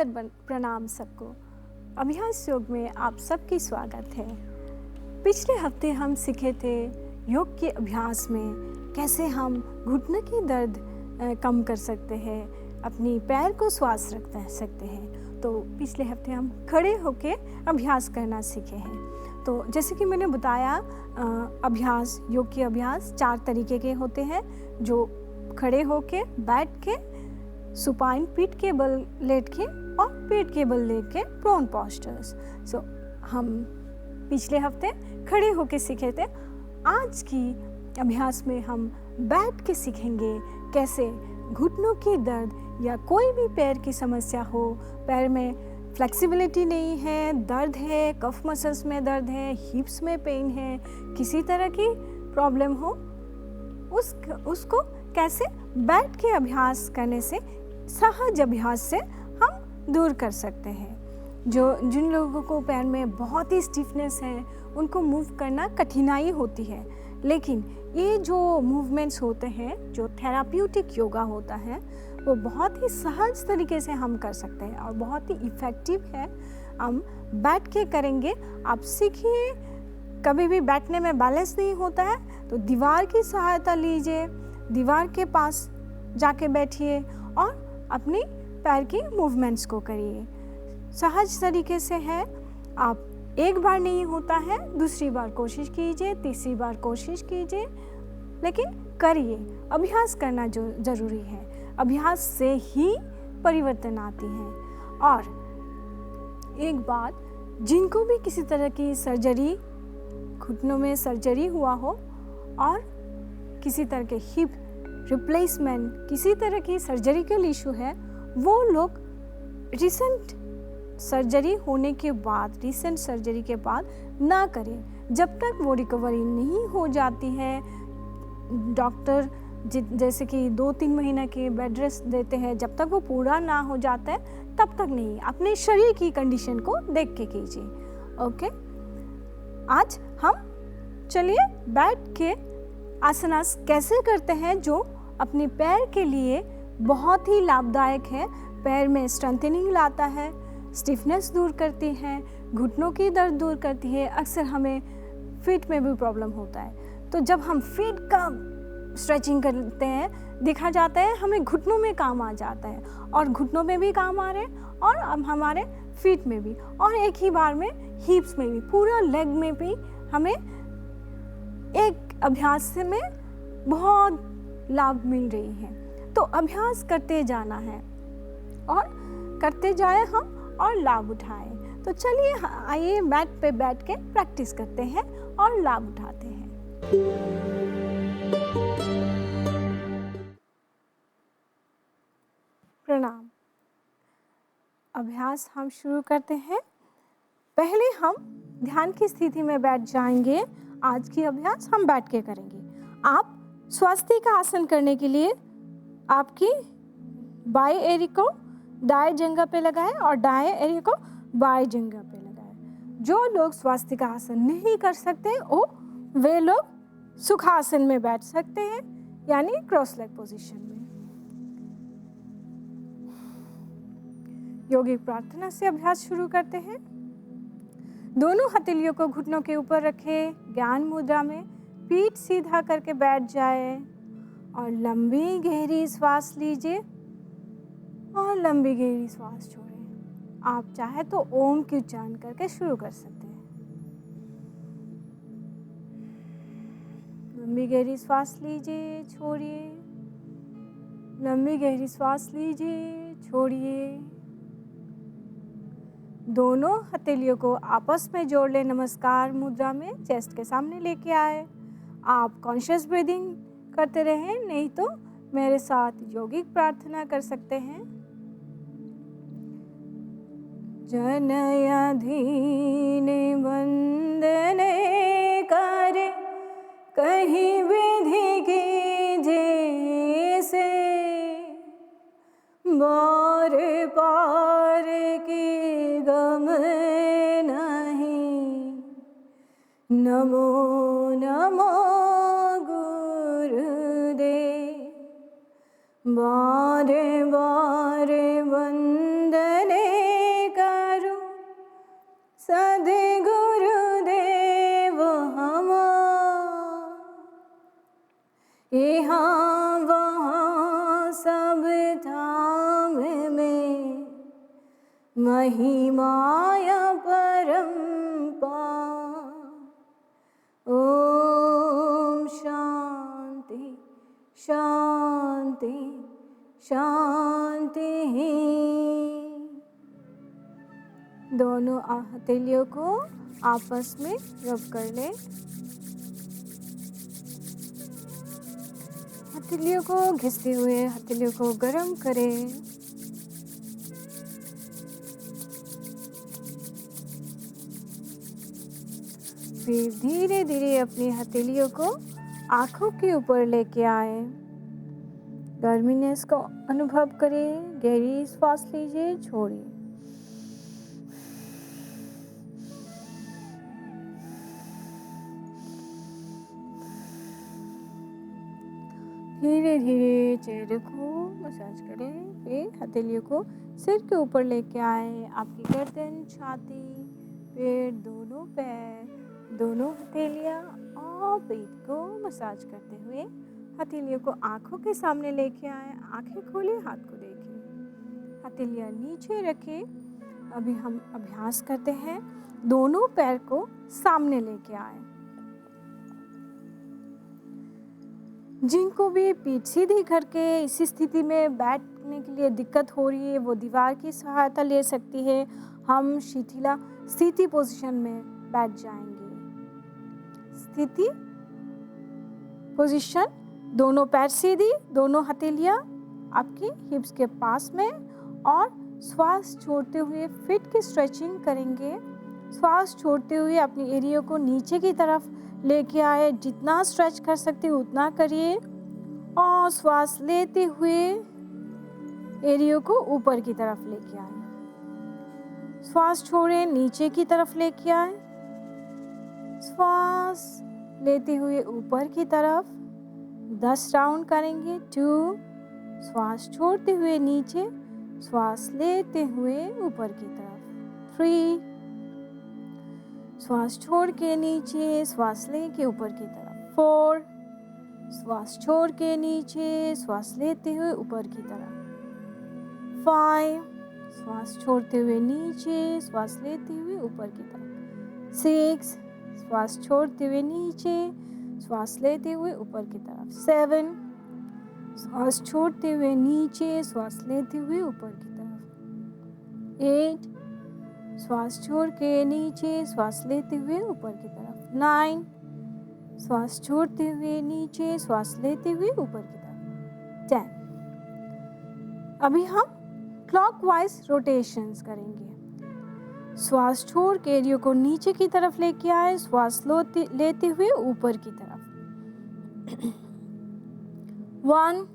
प्रणाम सबको। अभ्यास योग में आप सबकी स्वागत है। पिछले हफ्ते हम सीखे थे योग के अभ्यास में कैसे हम घुटने की दर्द कम कर सकते हैं, अपनी पैर को स्वास्थ्य रख सकते हैं। तो पिछले हफ्ते हम खड़े होके अभ्यास करना सीखे हैं। तो जैसे कि मैंने बताया, अभ्यास, योग के अभ्यास 4 तरीके के होते हैं, जो खड़े होके, बैठ के, सुपाइन पीठ के बल लेट के और पेट के बल लेट के प्रोन पोस्चर्स। हम पिछले हफ्ते खड़े होके सीखे थे। आज की अभ्यास में हम बैठ के सीखेंगे कैसे घुटनों की दर्द या कोई भी पैर की समस्या हो, पैर में फ्लेक्सिबिलिटी नहीं है, दर्द है, कफ मसल्स में दर्द है, हिप्स में पेन है, किसी तरह की प्रॉब्लम हो, उसको कैसे बैठ के अभ्यास करने से, सहज अभ्यास से हम दूर कर सकते हैं। जिन लोगों को पैर में बहुत ही स्टिफनेस है, उनको मूव करना कठिनाई होती है, लेकिन ये जो मूवमेंट्स होते हैं, जो थेराप्यूटिक योगा होता है, वो बहुत ही सहज तरीके से हम कर सकते हैं और बहुत ही इफ़ेक्टिव है। हम बैठ के करेंगे। आप सीखिए, कभी भी बैठने में बैलेंस नहीं होता है तो दीवार की सहायता लीजिए, दीवार के पास जाके बैठिए और अपनी पैर की मूवमेंट्स को करिए। सहज तरीके से है। आप एक बार नहीं होता है, दूसरी बार कोशिश कीजिए, तीसरी बार कोशिश कीजिए, लेकिन करिए। अभ्यास करना जो ज़रूरी है, अभ्यास से ही परिवर्तन आती है। और एक बात, जिनको भी किसी तरह की सर्जरी, घुटनों में सर्जरी हुआ हो और किसी तरह के हिप रिप्लेसमेंट, किसी तरह की सर्जरिकल इशू है, वो लोग रिसेंट सर्जरी होने के बाद, रिसेंट सर्जरी के बाद ना करें। जब तक वो रिकवरी नहीं हो जाती है, डॉक्टर जैसे कि 2-3 महीने के बेड रेस्ट देते हैं, जब तक वो पूरा ना हो जाता है तब तक नहीं। अपने शरीर की कंडीशन को देख के कीजिए। ओके, आज हम चलिए बैठ के आसनास कैसे करते हैं, जो अपने पैर के लिए बहुत ही लाभदायक है। पैर में स्ट्रेंथनिंग लाता है, स्टिफनेस दूर करती है, घुटनों की दर्द दूर करती है। अक्सर हमें फीट में भी प्रॉब्लम होता है, तो जब हम फीट का स्ट्रेचिंग करते हैं, देखा जाता है हमें घुटनों में काम आ जाता है, और घुटनों में भी काम आ रहे हैं और अब हमारे फीट में भी, और एक ही बार में हिप्स में भी, पूरा लेग में भी हमें एक अभ्यास में बहुत लाभ मिल रही है। तो अभ्यास करते जाना है और करते जाए हम और लाभ उठाएं। तो चलिए आइए मैट पे बैठ के प्रैक्टिस करते हैं और लाभ उठाते हैं। प्रणाम। अभ्यास हम शुरू करते हैं। पहले हम ध्यान की स्थिति में बैठ जाएंगे। आज की अभ्यास हम बैठ के करेंगे। आप स्वस्तिक का आसन करने के लिए आपकी बाएं एड़ी को दाएं जंघा पे लगाएं और दाएं एड़ी को बाएं जंघा पे लगाएं। जो लोग स्वस्तिक का आसन नहीं कर सकते, वे लोग सुखासन में बैठ सकते हैं, यानी क्रॉस लेग पोजीशन में। योगिक प्रार्थना से अभ्यास शुरू करते हैं। दोनों हथेलियों को घुटनों के ऊपर रखें, ज्ञान मुद्रा में पीठ सीधा करके बैठ जाए और लंबी गहरी श्वास लीजिए और लंबी गहरी श्वास छोड़ें। आप चाहे तो ओम की उच्चारण करके शुरू कर सकते हैं। लंबी गहरी श्वास लीजिए, छोड़िए, लंबी गहरी श्वास लीजिए, छोड़िए। दोनों हथेलियों को आपस में जोड़ ले, नमस्कार मुद्रा में चेस्ट के सामने लेके आए। आप कॉन्शियस ब्रीदिंग करते रहें, नहीं तो मेरे साथ योगिक प्रार्थना कर सकते हैं। जनयाधीन वंदने करे, कहीं विधि की जैसे, बार पार की गम नहीं, नमो नमो गुरुदेव। बारे बारे वंदने सद्गुरुदेव हमार, यहाँ वहाँ सब धाम में महिमाया परम्पार। ओम शांति शांति शांति। दोनों हथेलियों को आपस में रब कर लें। हथेलियों को घिसते हुए हथेलियों को गर्म करें। फिर धीरे धीरे अपनी हथेलियों को आंखों के ऊपर लेके आए। गर्मीनेस को अनुभव करें। गहरी सांस लीजिए, छोड़िए। धीरे धीरे चेहरे को मसाज करें। फिर हथेलियों को सिर के ऊपर लेके आए। आपकी गर्दन, छाती, पेट, दोनों पैर, दोनों हथेलियाँ और पेट को मसाज करते हुए हथेलियों को आंखों के सामने लेके आए। आंखें खोले, हाथ को देखें। हथेलियाँ नीचे रखें। अभी हम अभ्यास करते हैं। दोनों पैर को सामने लेके आए। जिनको भी पीठ सीधी करके इसी स्थिति में बैठने के लिए दिक्कत हो रही है, वो दीवार की सहायता ले सकती है। हम शिथिला स्थिति पोजीशन में बैठ जाएंगे। स्थिति पोजीशन, दोनों पैर सीधी, दोनों हथेलियाँ आपकी हिप्स के पास में, और श्वास छोड़ते हुए फिट की स्ट्रेचिंग करेंगे। श्वास छोड़ते हुए अपनी एरिया को नीचे की तरफ लेके आए। जितना स्ट्रेच कर सकते हो उतना करिए, और श्वास लेते हुए एरिया को ऊपर की तरफ लेके आए। श्वास छोड़े, नीचे की तरफ लेके आए। श्वास लेते हुए ऊपर की तरफ 10 राउंड करेंगे। 2, श्वास छोड़ते हुए नीचे, श्वास लेते हुए ऊपर की तरफ। 3, श्वास छोड़ के नीचे, श्वास लेके ऊपर की तरफ। 4, श्वास छोड़ के नीचे, श्वास लेते हुए ऊपर की तरफ। 5, श्वास छोड़ते हुए नीचे, श्वास लेते हुए ऊपर की तरफ। 6, श्वास छोड़ते हुए नीचे, श्वास लेते हुए ऊपर की तरफ। 7, श्वास छोड़ते हुए नीचे, श्वास लेते हुए ऊपर की तरफ। 8, श्वास छोड़ के नीचे, श्वास लेते हुए ऊपर की तरफ। 9, श्वास छोड़ते हुए नीचे, श्वास लेते हुए ऊपर की तरफ। 10। अभी हम क्लॉकवाइज रोटेशंस करेंगे। श्वास छोड़ के एरिया को नीचे की तरफ लेके आए। श्वास लेते हुए ऊपर की तरफ। 1,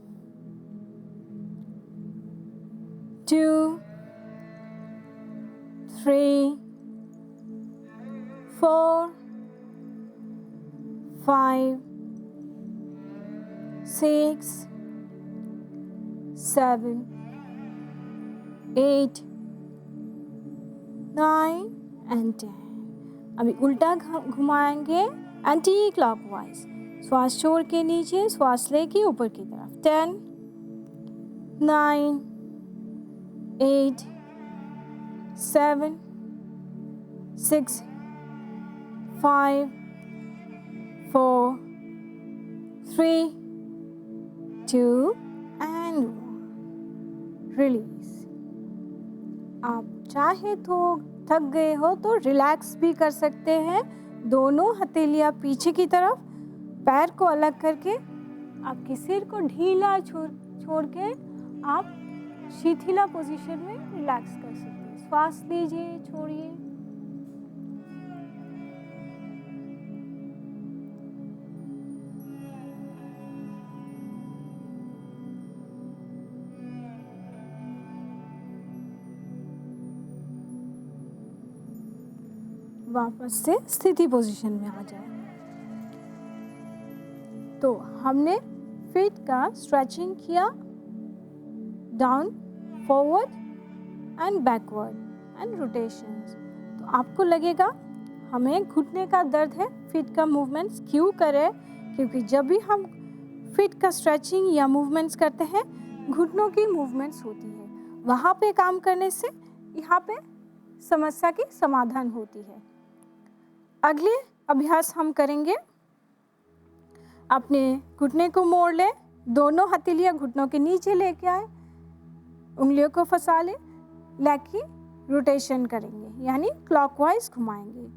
2, 3, 4, 5, 6, 7, 8, 9 and 10। अभी उल्टा घुमाएंगे एंटी क्लॉकवाइज। श्वास छोड़ के नीचे, श्वास लेके ऊपर की तरफ। 10, 9, 8, 7, 6, 5, 4, 3, 2 and 1। रिलीज। आप चाहे तो थक गए हो तो रिलैक्स भी कर सकते हैं। दोनों हथेलियाँ पीछे की तरफ, पैर को अलग करके आपके सिर को ढीला छोड़ के आप शिथिला पोजीशन में रिलैक्स कर सकते हैं। श्वास लीजिए, छोड़िए। वापस से स्थिति पोजीशन में आ जाए। तो हमने फीट का स्ट्रेचिंग किया, down, forward and backward and rotations. तो आपको लगेगा हमें घुटने का दर्द है, फीट का मूवमेंट्स क्यों करें? क्योंकि जब भी हम फीट का स्ट्रेचिंग या मूवमेंट्स करते हैं, घुटनों की मूवमेंट्स होती है। वहाँ पे काम करने से यहाँ पे समस्या की समाधान होती है। अगले अभ्यास हम करेंगे, अपने घुटने को मोड़ लें, दोनों हथेलियाँ घुटनों के नीचे लेके आए, उंगलियों को फंसा लें, लेग की रोटेशन करेंगे यानी क्लॉकवाइज घुमाएंगे।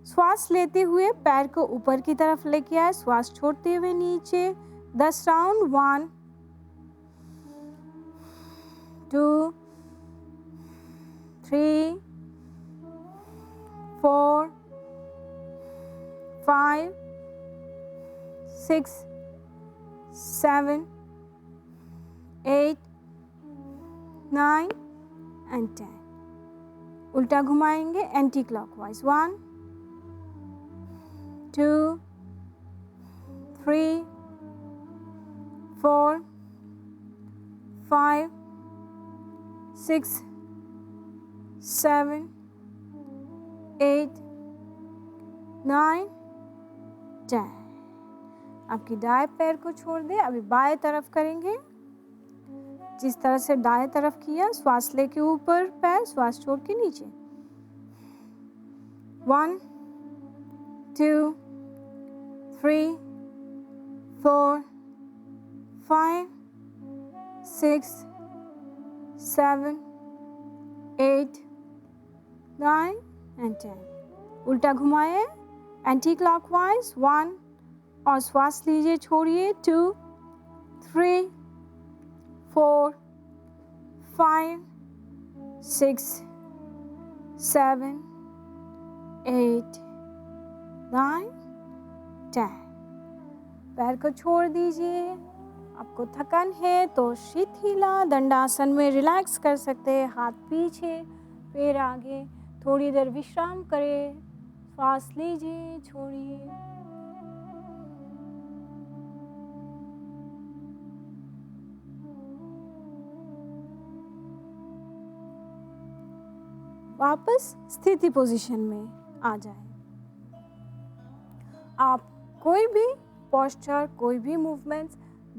श्वास लेते हुए पैर को ऊपर की तरफ लेके आए, श्वास छोड़ते हुए नीचे 10 राउंड। 1 2 3 4 5 6 7 8 9 and 10। उल्टा घुमाएंगे एंटी क्लॉकवाइज। 1 2 3 4 5 6 7 8 9 10। आपकी दाएं पैर को छोड़ दें। अभी बाएं तरफ करेंगे। जिस तरह से दाएं तरफ किया, श्वास लेके ऊपर पैर, श्वास छोड़ के नीचे। 1 2 3 4 5 6 7 8 9 and 10। उल्टा घुमाए एंटी क्लॉकवाइज। 1 और श्वास लीजिए, छोड़िए। 2 3 4 5 6 7 8 9 10। पैर को छोड़ दीजिए। आपको थकान है तो शिथिला दंडासन में रिलैक्स कर सकते हैं। हाथ पीछे, पैर आगे, थोड़ी देर विश्राम करें। श्वास लीजिए, छोड़िए। वापस स्थिति पोजीशन में आ जाए। आप कोई भी पोस्चर, कोई भी मूवमेंट्स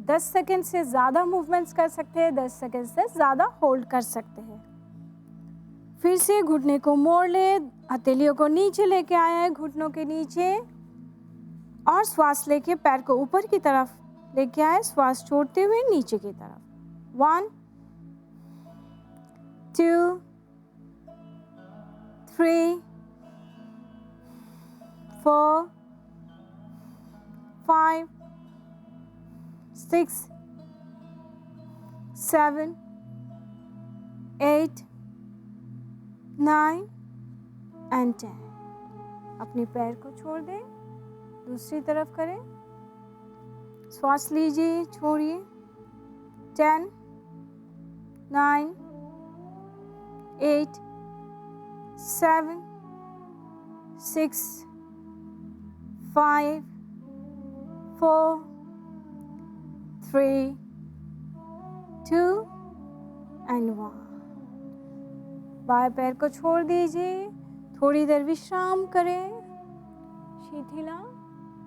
10 सेकेंड से ज़्यादा मूवमेंट्स कर सकते हैं, 10 सेकेंड से ज़्यादा होल्ड कर सकते हैं। फिर से घुटने को मोड़ ले, हथेलियों को नीचे लेके आया है घुटनों के नीचे, और श्वास लेके पैर को ऊपर की तरफ लेके आए, श्वास छोड़ते हुए नीचे की तरफ। 1 2 3 4 5 6 7 8 9 and 10। अपने पैर को छोड़ दें, दूसरी तरफ करें। श्वास लीजिए, छोड़िए। 10 9 8 7 6 5 4 3 2 and 1। बाएं पैर को छोड़ दीजिए, थोड़ी देर विश्राम करें शिथिला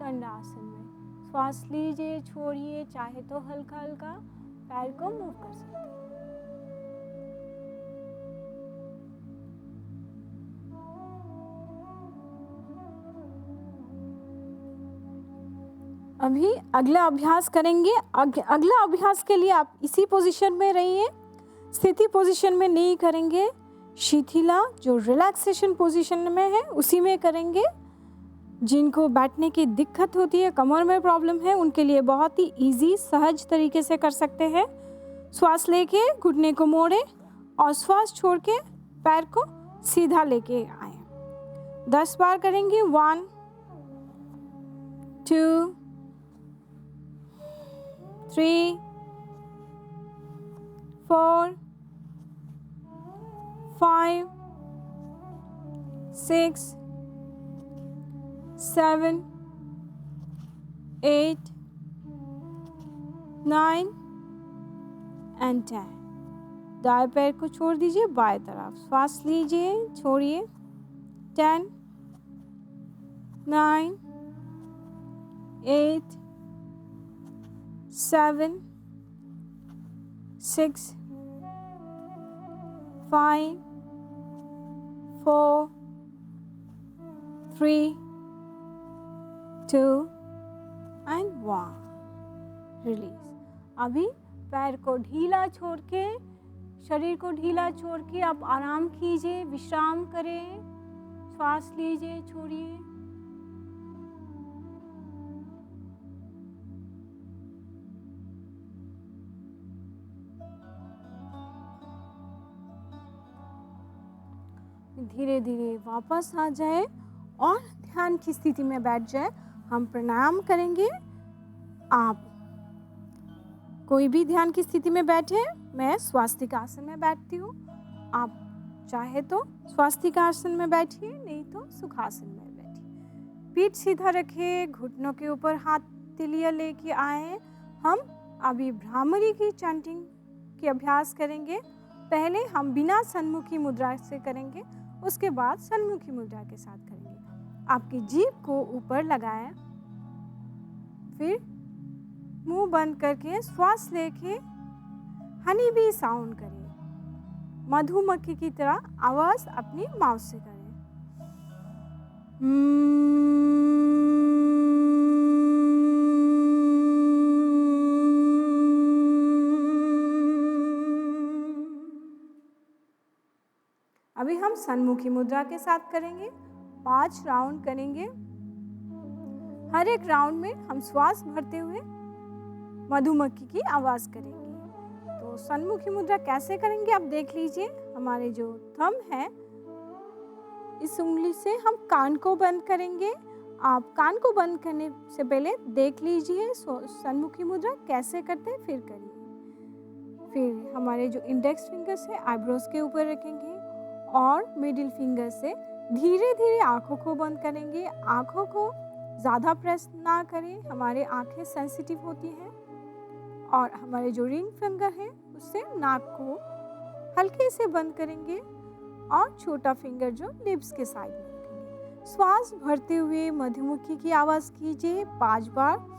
दंडासन में। श्वास लीजिए, छोड़िए। चाहे तो हल्का हल्का पैर को मूव कर सकते हैं। अभी अगला अभ्यास करेंगे। अगला अभ्यास के लिए आप इसी पोजीशन में रहिए, स्थिति पोजीशन में नहीं करेंगे। शिथिला जो रिलैक्सेशन पोजीशन में है उसी में करेंगे। जिनको बैठने की दिक्कत होती है, कमर में प्रॉब्लम है, उनके लिए बहुत ही इजी, सहज तरीके से कर सकते हैं। श्वास लेके घुटने को मोड़े और श्वास छोड़ के पैर को सीधा लेके आए। 10 बार करेंगे। 1 2 3 4 5 6 7 8 9 and 10। दाएं पैर को छोड़ दीजिए, बाएं तरफ श्वास लीजिए, छोड़िए। 10, 9, 8, 7, 6, 5, 4, 3, 2 and 1. रिलीज. अभी पैर को ढीला छोड़ के, शरीर को ढीला छोड़ के आप आराम कीजिए, विश्राम करें, श्वास लीजिए, छोड़िए. धीरे धीरे वापस आ जाए और ध्यान की स्थिति में बैठ जाए. हम प्राणायाम करेंगे. आप कोई भी ध्यान की स्थिति में बैठे. मैं स्वास्तिक आसन में बैठती हूँ. आप चाहे तो स्वास्तिक आसन में बैठिए, नहीं तो सुखासन में बैठिए. पीठ सीधा रखिए, घुटनों के ऊपर हाथ तिलिया लेके आए. हम अभी भ्रामरी की चैंटिंग की अभ्यास करेंगे. पहले हम बिना सन्मुखी मुद्रा से करेंगे, उसके बाद सन्मुखी मुद्रा के साथ करेंगे. आपकी जीभ को ऊपर लगाएं, फिर मुंह बंद करके श्वास लेके हनी बी साउंड करें. मधुमक्खी की तरह आवाज अपनी माउथ से करें. अभी हम सन्मुखी मुद्रा के साथ करेंगे. 5 राउंड करेंगे. हर एक राउंड में हम श्वास भरते हुए मधुमक्खी की आवाज करेंगे. तो सन्मुखी मुद्रा कैसे करेंगे आप देख लीजिए. हमारे जो थंब है, इस उंगली से हम कान को बंद करेंगे. आप कान को बंद करने से पहले देख लीजिए सन्मुखी मुद्रा कैसे करते हैं, फिर करिए. फिर हमारे जो इंडेक्स फिंगर से आईब्रोज के ऊपर रखेंगे और मिडिल फिंगर से धीरे धीरे आँखों को बंद करेंगे. आँखों को ज़्यादा प्रेस ना करें, हमारे आँखें सेंसिटिव होती हैं. और हमारे जो रिंग फिंगर है, उससे नाक को हल्के से बंद करेंगे और छोटा फिंगर जो लिप्स के साइड में रखेंगे. श्वास भरते हुए मधुमक्खी की आवाज़ कीजिए 5 बार.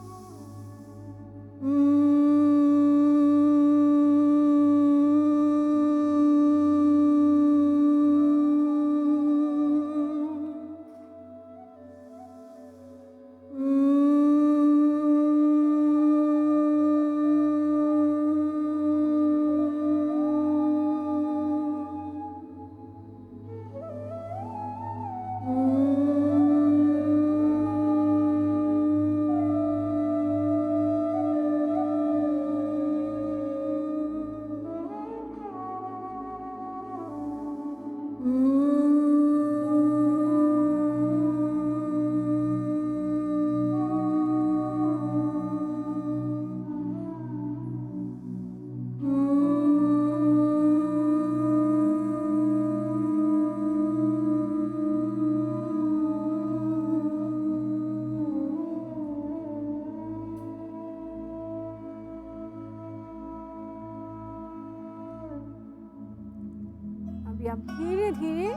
अभी आप धीरे धीरे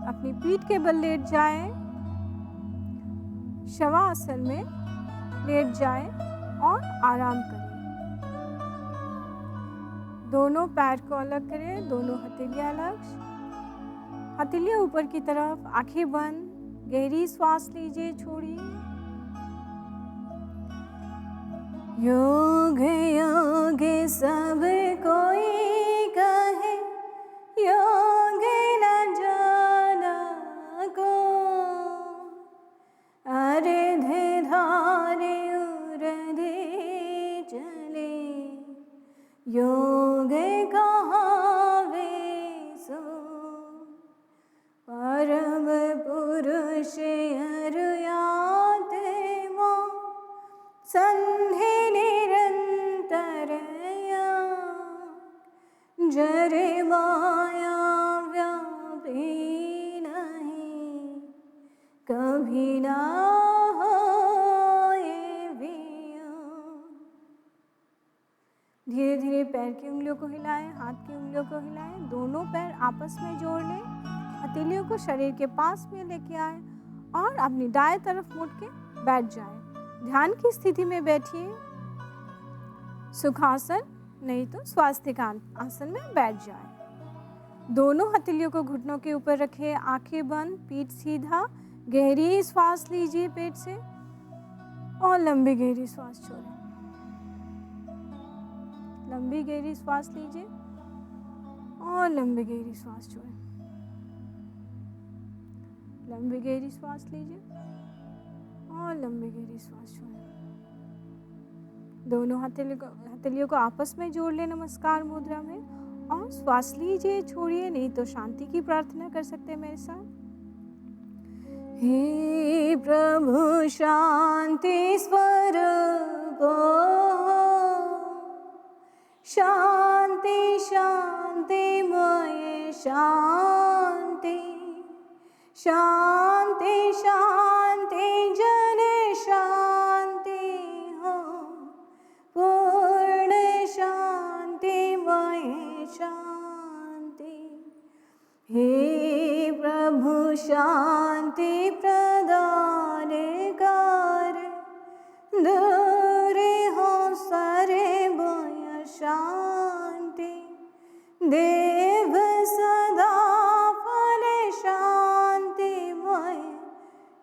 अपनी पीठ के बल लेट जाएं, शवासन में लेट जाएं और आराम करें. दोनों पैर को अलग करें, दोनों हथेलियां अलग, हथेलियां ऊपर की तरफ, आंखें बंद. गहरी श्वास लीजिए, छोड़िए. योग योग सब कोई कहे, योग न जाना को. अरे धे धारे उरधे चले, योग कहावे सो. परम पुरुष अरुयाते मो, संधि निरंतर जरे माया व्यापी नहीं, कभी ना होए वियोग. धीरे धीरे पैर की उंगलियों को हिलाएं, हाथ की उंगलियों को हिलाएं. दोनों पैर आपस में जोड़ लें, हथेलियों हथेलियों को शरीर के पास में लेके आए और अपनी दाएं तरफ मुड़ के बैठ जाए। ध्यान की स्थिति में बैठिए, सुखासन नहीं तो स्वास्तिक आसन में बैठ जाए। दोनों हथेलियों को घुटनों के ऊपर रखें, आंखें बंद, पीठ सीधा। गहरी श्वास लीजिए पेट से और लंबी गहरी श्वास छोड़ें। लंबी गहरी श्वास लीजिए और लंबी गहरी श्वास छोड़ें। लंबी गहरी श्वास लीजिए और लंबी गहरी श्वास छोड़ें। दोनों हथेलियों को आपस में जोड़ लें नमस्कार मुद्रा में और श्वास लीजिए, छोड़िए, नहीं तो शांति की प्रार्थना कर सकते हैं मेरे साथ। हे प्रभु शांति स्वरूप, शांति शांतिमय शांति, शांति शांति जन शांति हो, पूर्ण शांतिमय शांति। हे प्रभु शांति प्रदान कर, दूर हो सारे भय शांति, देव सदा फल शांतिमय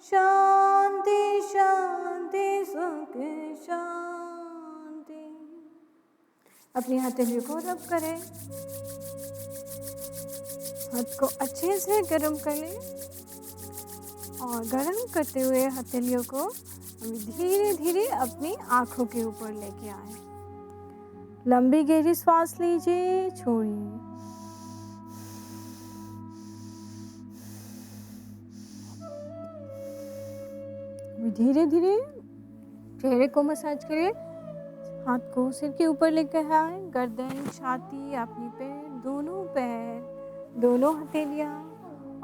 शांति, शांति सुख शांति। अपनी हथेलियों को रब करें, हाथ को अच्छे से गर्म कर लें और गर्म करते हुए हथेलियों को हम धीरे धीरे अपनी आंखों के ऊपर लेके आए। लंबी गहरी श्वास लीजिए, छोड़िए। धीरे धीरे चेहरे को मसाज करें, हाथ को सिर के ऊपर लेकर आए, गर्दन, छाती, अपनी पैर, दोनों हथेलियाँ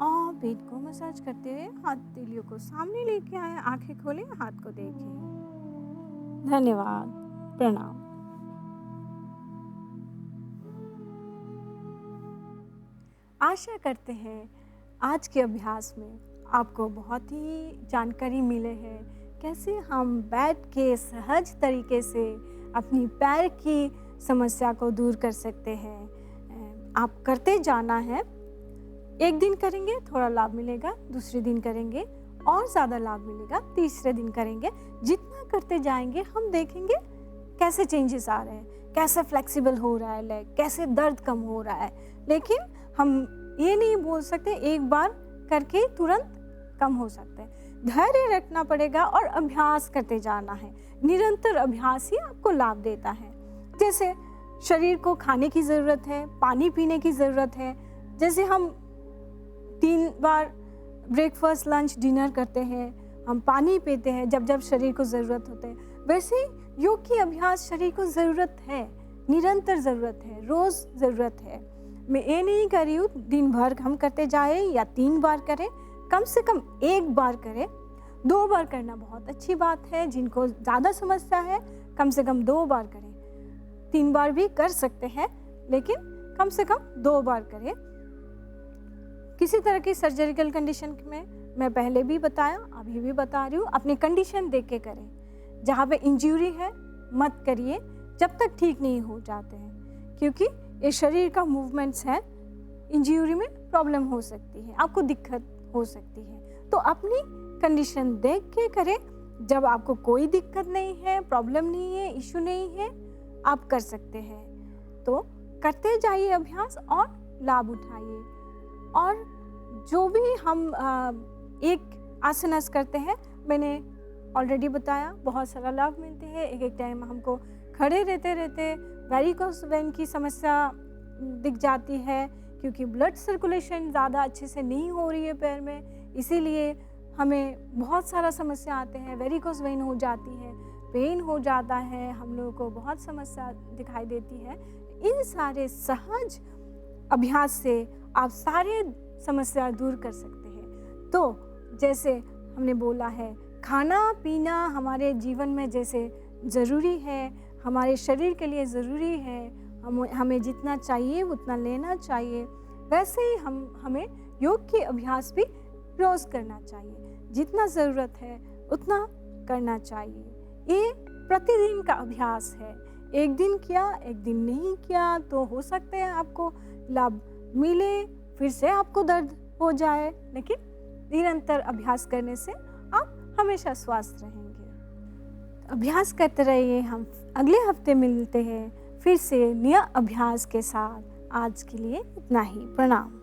और पेट को मसाज करते हुए हथेलियों को सामने लेके आए। आंखें खोलें, हाथ को देखें। धन्यवाद, प्रणाम। आशा करते हैं आज के अभ्यास में आपको बहुत ही जानकारी मिले है कैसे हम बैठ के सहज तरीके से अपनी पैर की समस्या को दूर कर सकते हैं। आप करते जाना है, एक दिन करेंगे थोड़ा लाभ मिलेगा, दूसरे दिन करेंगे और ज़्यादा लाभ मिलेगा, तीसरे दिन करेंगे। जितना करते जाएंगे हम देखेंगे कैसे चेंजेस आ रहे हैं, कैसे फ्लेक्सिबल हो रहा है लेग, कैसे दर्द कम हो रहा है। लेकिन हम ये नहीं बोल सकते एक बार करके तुरंत कम हो सकते हैं। धैर्य रखना पड़ेगा और अभ्यास करते जाना है। निरंतर अभ्यास ही आपको लाभ देता है। जैसे शरीर को खाने की ज़रूरत है, पानी पीने की ज़रूरत है। जैसे हम 3 बार ब्रेकफास्ट, लंच, डिनर करते हैं, हम पानी पीते हैं जब जब शरीर को ज़रूरत होते हैं। वैसे योग की अभ्यास शरीर को ज़रूरत है, निरंतर ज़रूरत है, रोज़ ज़रूरत है। मैं ये नहीं कर रही हूँ दिन भर हम करते जाए या 3 बार करें, कम से कम 1 बार करें। 2 बार करना बहुत अच्छी बात है। जिनको ज़्यादा समस्या है कम से कम 2 बार करें। 3 बार भी कर सकते हैं लेकिन कम से कम 2 बार करें। किसी तरह की सर्जरिकल कंडीशन में मैं पहले भी बताया, अभी भी बता रही हूँ, अपनी कंडीशन देख के करें। जहाँ पे इंजरी है मत करिए जब तक ठीक नहीं हो जाते हैं, क्योंकि ये शरीर का मूवमेंट्स है। इंजरी में प्रॉब्लम हो सकती है, आपको दिक्कत हो सकती है। तो अपनी कंडीशन देख के करें। जब आपको कोई दिक्कत नहीं है, प्रॉब्लम नहीं है, इशू नहीं है, आप कर सकते हैं। तो करते जाइए अभ्यास और लाभ उठाइए। और जो भी हम एक आसनस करते हैं, मैंने ऑलरेडी बताया, बहुत सारा लाभ मिलते हैं। एक टाइम हमको खड़े रहते रहते वेरिकोस वेन की समस्या दिख जाती है, क्योंकि ब्लड सर्कुलेशन ज़्यादा अच्छे से नहीं हो रही है पैर में, इसीलिए हमें बहुत सारा समस्या आते हैं। वेरिकोस वेन हो जाती है, पेन हो जाता है, हम लोगों को बहुत समस्या दिखाई देती है। इन सारे सहज अभ्यास से आप सारे समस्या दूर कर सकते हैं। तो जैसे हमने बोला है, खाना पीना हमारे जीवन में जैसे ज़रूरी है, हमारे शरीर के लिए ज़रूरी है, हमें जितना चाहिए उतना लेना चाहिए। वैसे ही हमें योग के अभ्यास भी रोज़ करना चाहिए। जितना ज़रूरत है उतना करना चाहिए। ये प्रतिदिन का अभ्यास है। एक दिन किया, एक दिन नहीं किया तो हो सकता है आपको लाभ मिले, फिर से आपको दर्द हो जाए, लेकिन निरंतर अभ्यास करने से आप हमेशा स्वस्थ रहेंगे। अभ्यास करते रहिए। हम अगले हफ्ते मिलते हैं फिर से नया अभ्यास के साथ। आज के लिए इतना ही। प्रणाम।